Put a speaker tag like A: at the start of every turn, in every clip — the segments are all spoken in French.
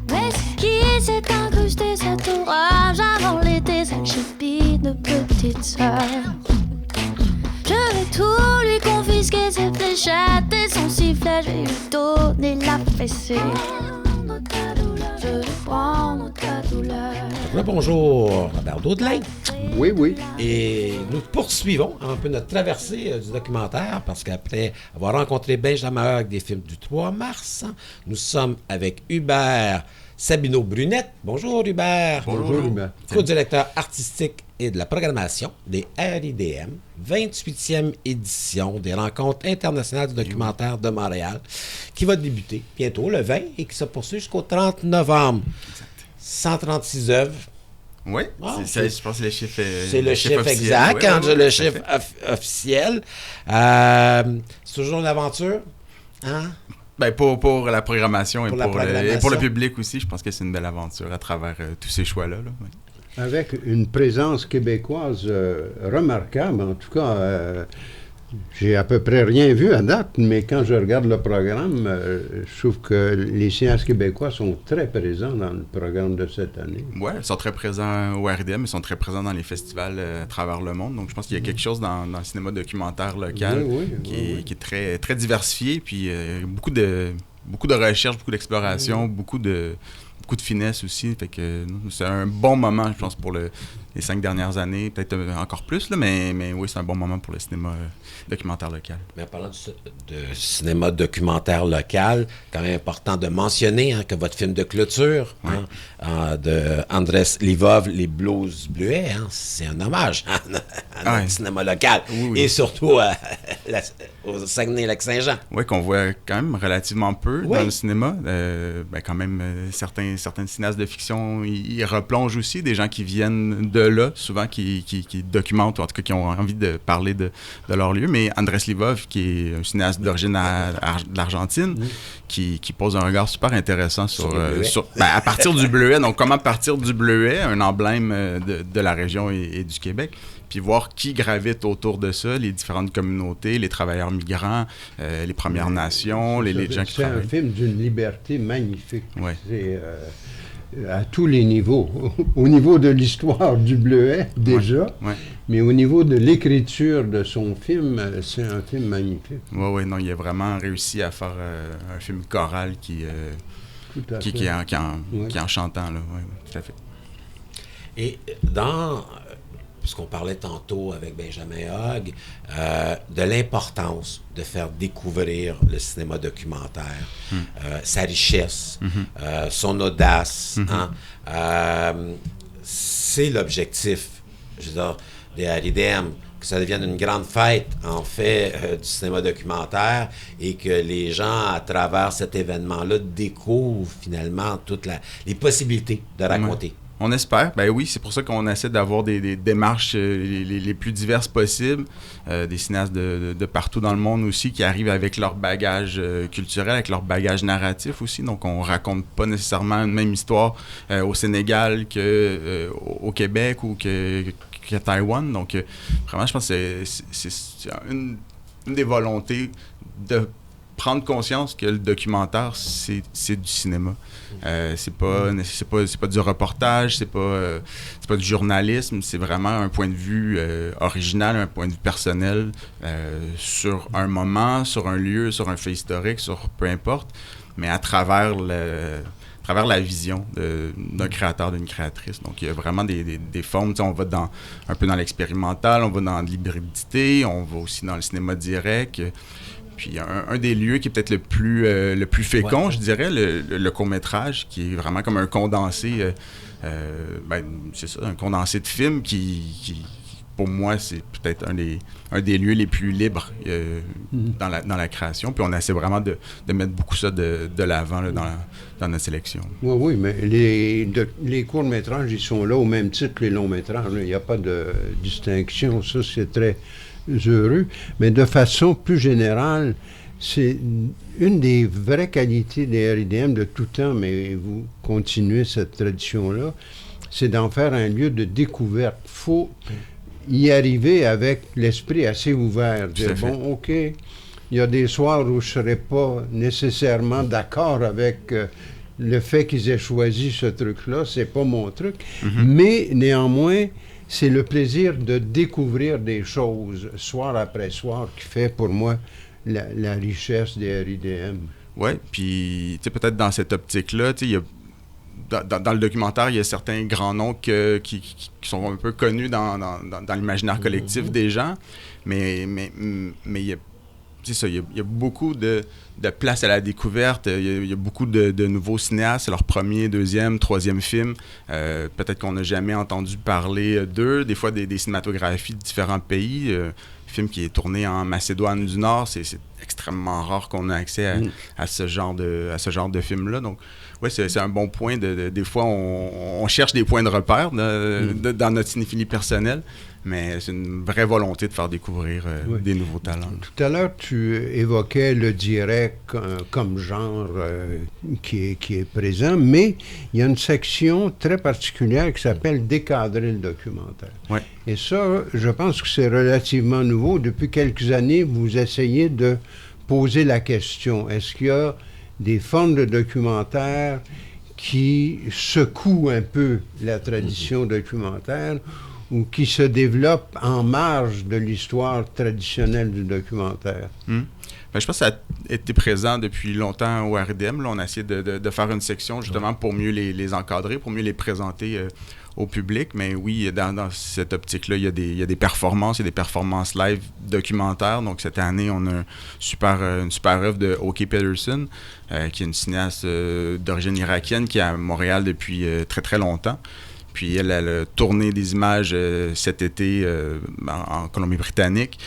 A: Mais c'est qui s'est incrusté cet orage avant l'été, cette chépine petite sœur? Je vais tout lui confisquer, ses fléchettes et son sifflet, je vais lui donner la fessée. Je vais prendre ta douleur.
B: Bonjour, Robert Daudelin.
C: Oui, oui.
B: Et nous poursuivons un peu notre traversée du documentaire parce qu'après avoir rencontré Benjamin Hogg des films du 3 mars, nous sommes avec Hubert Sabino-Brunette. Bonjour Hubert.
C: Bonjour Hubert.
B: Co-directeur artistique et de la programmation des RIDM, 28e édition des Rencontres internationales du documentaire de Montréal, qui va débuter bientôt le 20 et qui se poursuit jusqu'au 30 novembre. Exact. 136 œuvres.
D: Oui, je pense que le chiffre
B: c'est le chiffre exact, le chiffre officiel. C'est toujours une aventure, hein?
D: Ben pour la programmation et pour le public aussi, je pense que c'est une belle aventure à travers tous ces choix-là. Là, oui.
C: Avec une présence québécoise remarquable, en tout cas, j'ai à peu près rien vu à date, mais quand je regarde le programme, je trouve que les cinéastes québécois sont très présents dans le programme de cette année.
D: Oui, ils sont très présents au RDM, ils sont très présents dans les festivals à travers le monde. Donc, je pense qu'il y a quelque chose dans le cinéma documentaire local qui est très, très diversifié. Puis, beaucoup de recherche, beaucoup d'exploration, beaucoup de finesse aussi. Fait que c'est un bon moment, je pense, pour les 5 dernières années. Peut-être encore plus, là, mais oui, c'est un bon moment pour le cinéma documentaire local.
B: Mais en parlant de cinéma documentaire local, quand même important de mentionner que votre film de clôture de Andrés Livov, Les Blues Bleuets, c'est un hommage à notre cinéma local et surtout au Saguenay-Lac-Saint-Jean.
D: Oui, qu'on voit quand même relativement peu dans le cinéma. Quand même, certains cinéastes de fiction, ils replongent aussi des gens qui viennent de là, souvent qui documentent, ou en tout cas qui ont envie de parler de leur lieu. Mais Andrés Livov, qui est un cinéaste d'origine de l'Argentine, qui pose un regard super intéressant à partir du bleuet. Donc, comment partir du bleuet, un emblème de la région et du Québec, puis voir qui gravite autour de ça, les différentes communautés, les travailleurs migrants, les Premières Nations, les gens qui travaillent.
C: C'est un film d'une liberté magnifique.
D: Ouais.
C: C'est à tous les niveaux. Au niveau de l'histoire du bleuet, déjà, mais au niveau de l'écriture de son film, c'est un film magnifique.
D: Oui, non, il a vraiment réussi à faire un film choral qui est enchantant, là. Oui, tout à fait.
B: Et puisqu'on parlait tantôt avec Benjamin Hogg, de l'importance de faire découvrir le cinéma documentaire, sa richesse, son audace. C'est l'objectif, je veux dire, des RIDM, que ça devienne une grande fête, en fait, du cinéma documentaire et que les gens, à travers cet événement-là, découvrent finalement toutes les possibilités de raconter.
D: On espère. Ben oui, c'est pour ça qu'on essaie d'avoir des démarches les plus diverses possibles. Des cinéastes de partout dans le monde aussi qui arrivent avec leur bagage culturel, avec leur bagage narratif aussi. Donc, on raconte pas nécessairement une même histoire au Sénégal qu'au Québec ou qu'à Taïwan. Donc, vraiment, je pense que c'est une des volontés de prendre conscience que le documentaire, c'est du cinéma. C'est pas du reportage, c'est pas du journalisme, c'est vraiment un point de vue original, un point de vue personnel sur un moment, sur un lieu, sur un fait historique, sur peu importe, mais à travers la vision d'un créateur, d'une créatrice. Donc, il y a vraiment des formes. On va un peu dans l'expérimental, on va dans l'hybridité, on va aussi dans le cinéma direct. Puis un des lieux qui est peut-être le plus fécond, je dirais, le court-métrage, qui est vraiment comme un condensé, c'est ça, un condensé de films qui pour moi, c'est peut-être un des lieux les plus libres dans la création. Puis on essaie vraiment de mettre beaucoup ça de l'avant là, dans notre sélection.
C: Oui, mais les courts-métrages, ils sont là au même titre que les longs-métrages. Il n'y a pas de distinction. Ça, c'est très heureux. Mais de façon plus générale, c'est une des vraies qualités des RIDM de tout temps, mais vous continuez cette tradition-là, c'est d'en faire un lieu de découverte. Il faut y arriver avec l'esprit assez ouvert. Dire, bon, OK, il y a des soirs où je ne serai pas nécessairement d'accord avec le fait qu'ils aient choisi ce truc-là, c'est pas mon truc. Mais néanmoins, c'est le plaisir de découvrir des choses, soir après soir, qui fait pour moi la richesse des RIDM.
D: Oui, puis peut-être dans cette optique-là, il y a dans le documentaire, il y a certains grands noms qui sont un peu connus dans l'imaginaire collectif des gens, mais il y a, c'est ça, il y a beaucoup de place à la découverte, il y a beaucoup de nouveaux cinéastes, c'est leur premier, deuxième, troisième film, peut-être qu'on n'a jamais entendu parler d'eux, des fois des cinématographies de différents pays, film qui est tourné en Macédoine du Nord, c'est extrêmement rare qu'on ait accès à ce genre de film-là. Donc, oui, c'est un bon point. Des fois, on cherche des points de repère dans notre cinéphilie personnelle, mais c'est une vraie volonté de faire découvrir des nouveaux talents.
C: Tout à l'heure, tu évoquais le direct comme genre qui est présent, mais il y a une section très particulière qui s'appelle « Décadrer le documentaire ».
D: Ouais.
C: Et ça, je pense que c'est relativement nouveau. Depuis quelques années, vous essayez de poser la question. Est-ce qu'il y a des formes de documentaire qui secouent un peu la tradition documentaire ou qui se développent en marge de l'histoire traditionnelle du documentaire?
D: Ben, je pense que ça a été présent depuis longtemps au RIDM. Là, on a essayé de faire une section justement pour mieux les encadrer, pour mieux les présenter au public. Mais oui, dans cette optique-là, il y a des performances, il y a des performances live documentaires. Donc cette année, on a une super œuvre de Oki Peterson, qui est une cinéaste d'origine irakienne qui est à Montréal depuis très très longtemps. Puis elle a tourné des images cet été en Colombie-Britannique.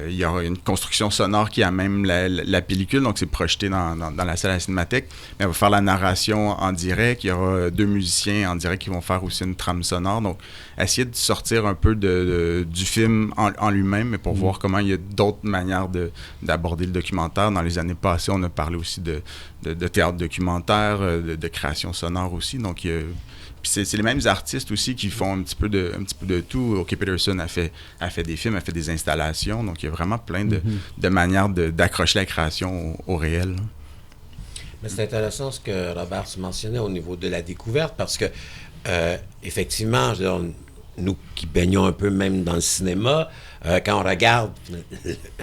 D: Il y aura une construction sonore qui a même la pellicule, donc c'est projeté dans la salle à la Cinémathèque. Mais elle va faire la narration en direct. Il y aura 2 musiciens en direct qui vont faire aussi une trame sonore. Donc, essayer de sortir un peu du film en lui-même, mais pour voir comment il y a d'autres manières d'aborder le documentaire. Dans les années passées, on a parlé aussi de théâtre documentaire, de création sonore aussi. Donc, puis c'est les mêmes artistes aussi qui font un petit peu de tout. Oki Peterson a fait des films, a fait des installations. Donc, il y a vraiment plein de manières d'accrocher la création au réel.
B: Mais c'est intéressant ce que Robert mentionnait au niveau de la découverte parce que, effectivement, je veux dire, nous qui baignons un peu même dans le cinéma, quand on regarde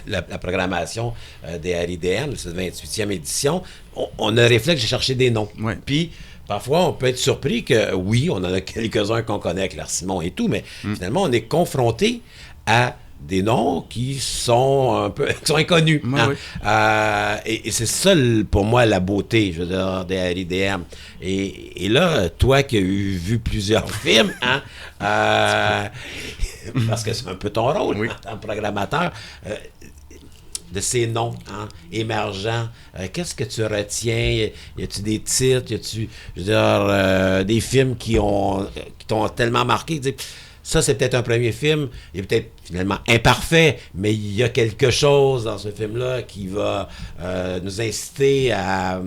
B: la programmation des RIDM, de cette 28e édition, on a le réflexe de chercher des noms.
D: Ouais.
B: Puis, parfois, on peut être surpris que, oui, on en a quelques-uns qu'on connaît, Claire Simon et tout, mais finalement, on est confronté à des noms qui sont inconnus.
D: Ouais,
B: hein? Et c'est ça, pour moi, la beauté, je veux dire, des RIDM. Et là, toi qui as vu plusieurs films, hein, parce que c'est un peu ton rôle en tant que programmateur, de ces noms émergents, qu'est-ce que tu retiens? Y a-tu des titres? Y a-tu, je veux dire, des films qui t'ont tellement marqué? Ça, c'est peut-être un premier film, il est peut-être finalement imparfait, mais il y a quelque chose dans ce film-là qui va nous inciter à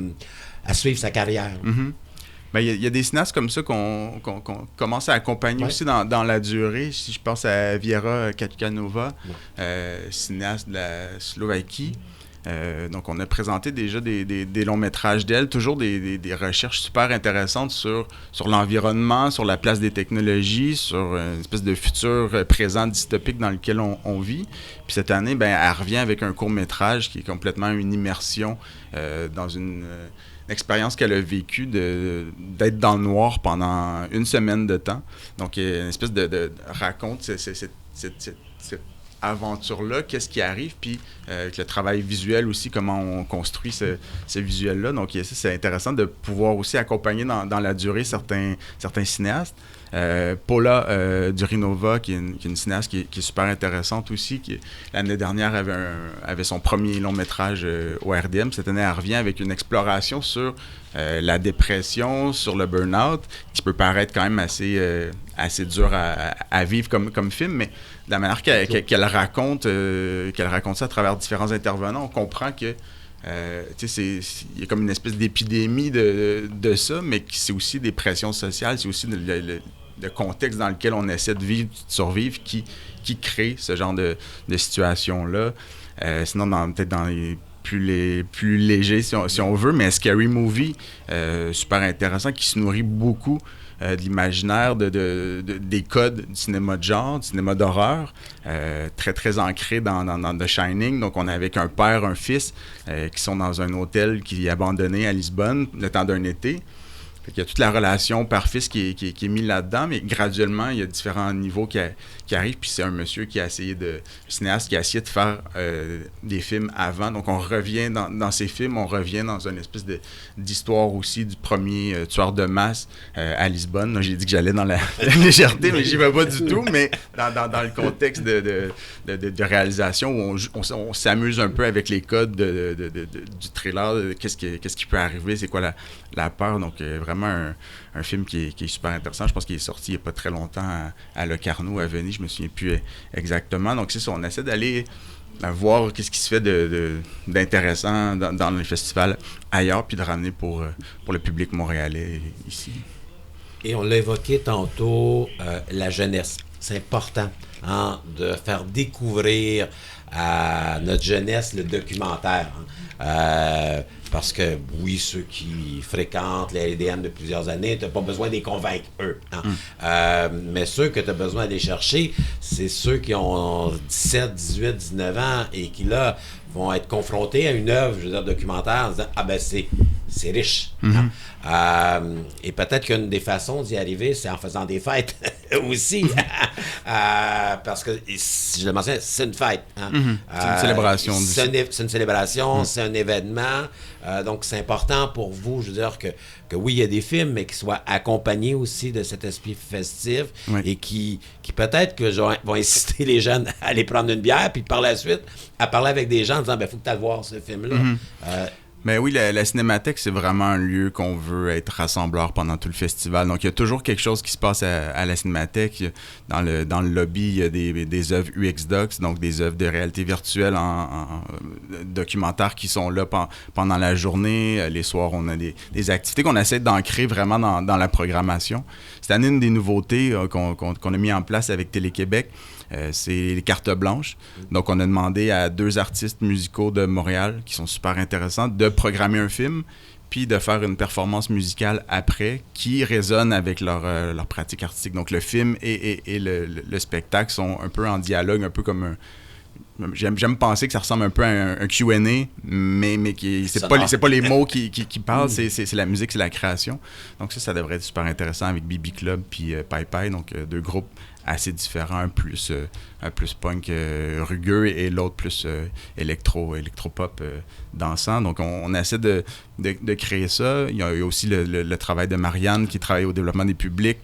B: suivre sa carrière.
D: Mm-hmm. Ben, il y a des cinéastes comme ça qu'on commence à accompagner aussi dans la durée. Si je pense à Viera Katkanova, cinéaste de la Slovaquie. Donc, on a présenté déjà des longs métrages d'elle, toujours des recherches super intéressantes sur l'environnement, sur la place des technologies, sur une espèce de futur présent dystopique dans lequel on vit. Puis cette année, ben, elle revient avec un court-métrage qui est complètement une immersion dans une expérience qu'elle a vécue d'être dans le noir pendant une semaine de temps. Donc, il y a une espèce de raconte cette aventure-là, qu'est-ce qui arrive, puis avec le travail visuel aussi, comment on construit ce visuel-là. Donc, c'est intéressant de pouvoir aussi accompagner dans la durée certains cinéastes. Paula Durinova, qui est une cinéaste qui est super intéressante aussi, qui l'année dernière avait son premier long métrage au RDM. Cette année, elle revient avec une exploration sur la dépression, sur le burn-out, qui peut paraître quand même assez dur à vivre comme film, mais de la manière qu'elle raconte ça à travers différents intervenants, on comprend que il y a comme une espèce d'épidémie de ça, mais c'est aussi des pressions sociales, c'est aussi le contexte dans lequel on essaie de vivre, de survivre, qui crée ce genre de situation-là. Sinon, peut-être dans les plus léger si on veut, mais Scary Movie, super intéressant, qui se nourrit beaucoup de l'imaginaire, des codes du cinéma de genre, du cinéma d'horreur, très, très ancré dans The Shining. Donc, on est avec un père, un fils, qui sont dans un hôtel qui est abandonné à Lisbonne le temps d'un été. Fait qu'il y a toute la relation père-fils qui est mise là-dedans, mais graduellement, il y a différents niveaux qui arrivent. Puis c'est un monsieur qui a essayé cinéaste qui a essayé de faire des films avant. Donc on revient dans ces films, on revient dans une espèce d'histoire aussi du premier tueur de masse à Lisbonne. Là, j'ai dit que j'allais dans la légèreté, mais j'y vais pas du tout. Mais dans le contexte de réalisation où on s'amuse un peu avec les codes du trailer, qu'est-ce qui peut arriver, c'est quoi la peur. Donc vraiment un film qui est super intéressant. Je pense qu'il est sorti il n'y a pas très longtemps à Locarno, à Venise. Je me souviens plus exactement. Donc c'est ça, on essaie d'aller voir qu'est-ce qui se fait d'intéressant dans les festivals ailleurs, puis de ramener pour le public montréalais ici.
B: Et on l'a évoqué tantôt, la jeunesse. C'est important de faire découvrir à notre jeunesse le documentaire. Parce que, oui, ceux qui fréquentent les RIDM de plusieurs années, tu n'as pas besoin de les convaincre, eux. Mais ceux que tu as besoin d'aller chercher, c'est ceux qui ont 17, 18, 19 ans et qui, là, vont être confrontés à une œuvre, je veux dire, documentaire, en disant « Ah ben, c'est riche. Et peut-être qu'une des façons d'y arriver, c'est en faisant des fêtes aussi. Parce que, je le mentionne, c'est une fête.
D: C'est une célébration.
B: C'est une célébration, c'est un événement. Donc, c'est important pour vous, je veux dire, que oui, il y a des films, mais qui soient accompagnés aussi de cet esprit festif et qui peut-être que vont inciter les jeunes à aller prendre une bière, puis par la suite, à parler avec des gens en disant, ben, faut que tu ailles voir ce film-là.
D: Mais oui, la Cinémathèque, c'est vraiment un lieu qu'on veut être rassembleur pendant tout le festival. Donc, il y a toujours quelque chose qui se passe à la Cinémathèque. Dans le lobby, il y a des œuvres UX-Docs, donc des œuvres de réalité virtuelle en documentaires qui sont là pendant la journée. Les soirs, on a des activités qu'on essaie d'ancrer vraiment dans la programmation. Cette année, une des nouveautés qu'on a mis en place avec Télé-Québec, c'est les cartes blanches. Donc, on a demandé à 2 artistes musicaux de Montréal, qui sont super intéressants, de programmer un film, puis de faire une performance musicale après, qui résonne avec leur pratique artistique. Donc, le film et le spectacle sont un peu en dialogue, un peu comme un... J'aime penser que ça ressemble un peu à un Q&A, mais c'est pas les mots qui parlent, c'est la musique, c'est la création. Donc ça devrait être super intéressant avec BB Club puis Pai Pai, donc 2 groupes assez différents, un plus punk rugueux et l'autre plus électropop dansant. Donc on essaie de créer ça. Il y a aussi le travail de Marianne qui travaille au développement des publics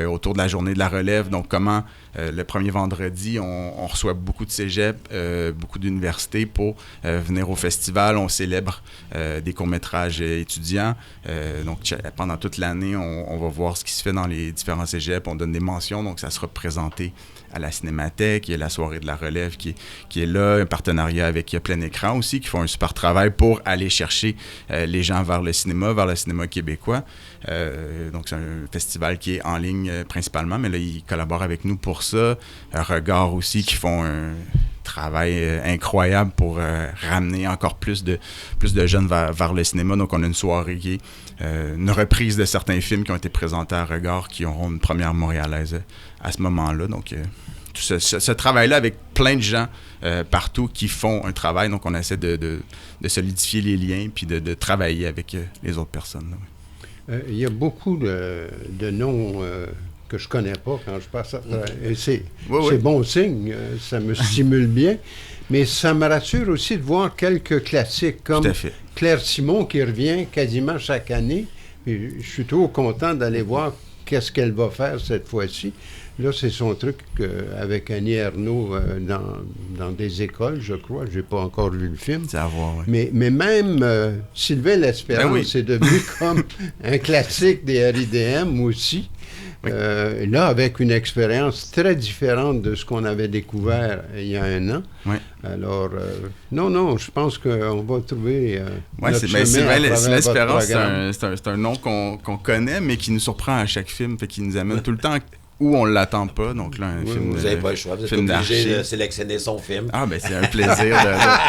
D: autour de la journée de la relève. Donc comment le premier vendredi, on reçoit beaucoup de cégeps, beaucoup d'universités pour venir au festival. On célèbre des courts-métrages étudiants. Donc pendant toute l'année, on va voir ce qui se fait dans les différents cégeps. On donne des mentions, donc ça sera présenté à la Cinémathèque. Il y a la soirée de la relève qui est là, un partenariat avec Plein Écran aussi, qui font un super travail pour aller chercher les gens vers le cinéma québécois. Donc c'est un festival qui est en ligne principalement, mais là, ils collaborent avec nous pour ça. Regard aussi, qui font un travail incroyable pour ramener encore plus de jeunes vers le cinéma. Donc on a une soirée qui est une reprise de certains films qui ont été présentés à Regard, qui auront une première montréalaise à ce moment-là. Donc tout ce travail-là avec plein de gens partout qui font un travail. Donc on essaie de solidifier les liens puis de travailler avec les autres personnes.
C: Il y a beaucoup de noms que je connais pas quand je passe à travers. Et c'est bon signe, ça me stimule bien. Mais ça me rassure aussi de voir quelques classiques comme Claire Simon qui revient quasiment chaque année. Et je suis trop content d'aller voir qu'est-ce qu'elle va faire cette fois-ci. Là, c'est son truc avec Annie Ernaux dans des écoles, je crois. Je n'ai pas encore vu le film.
D: C'est à voir, oui.
C: Mais même Sylvain L'Espérance est devenu comme un classique des RIDM aussi. Oui. Là, avec une expérience très différente de ce qu'on avait découvert il y a 1 an. Oui. Alors, non, je pense qu'on va trouver notre chemin
D: Sylvain L'Espérance, c'est un nom qu'on connaît, mais qui nous surprend à chaque film, fait qu'il nous amène tout le temps ou on l'attend pas. Donc là, un film
B: Vous n'avez pas le choix, vous êtes
D: film
B: obligé de
D: d'archives.
B: sélectionner son film.
D: Ah, ben c'est un plaisir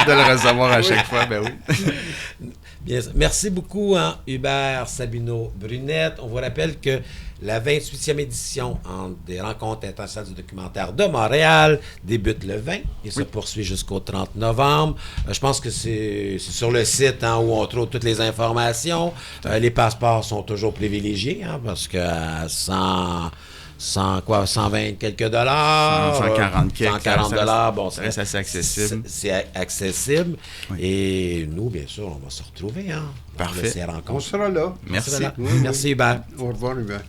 D: de le recevoir à chaque fois, ben oui.
B: Bien, merci beaucoup, Hubert Sabino-Brunette. On vous rappelle que la 28e édition des Rencontres internationales du documentaire de Montréal débute le 20 et se poursuit jusqu'au 30 novembre. Je pense que c'est sur le site où on trouve toutes les informations. Les passeports sont toujours privilégiés parce que à 120 quelques dollars.
D: 140 quelques.
B: 140 dollars. Bon,
D: ça reste assez accessible.
B: C'est accessible.
D: Oui.
B: Et nous, bien sûr, on va se retrouver.
D: Parfait.
B: Ces rencontres.
C: On sera là.
D: Merci.
B: Merci, Hubert.
C: Au revoir, Hubert.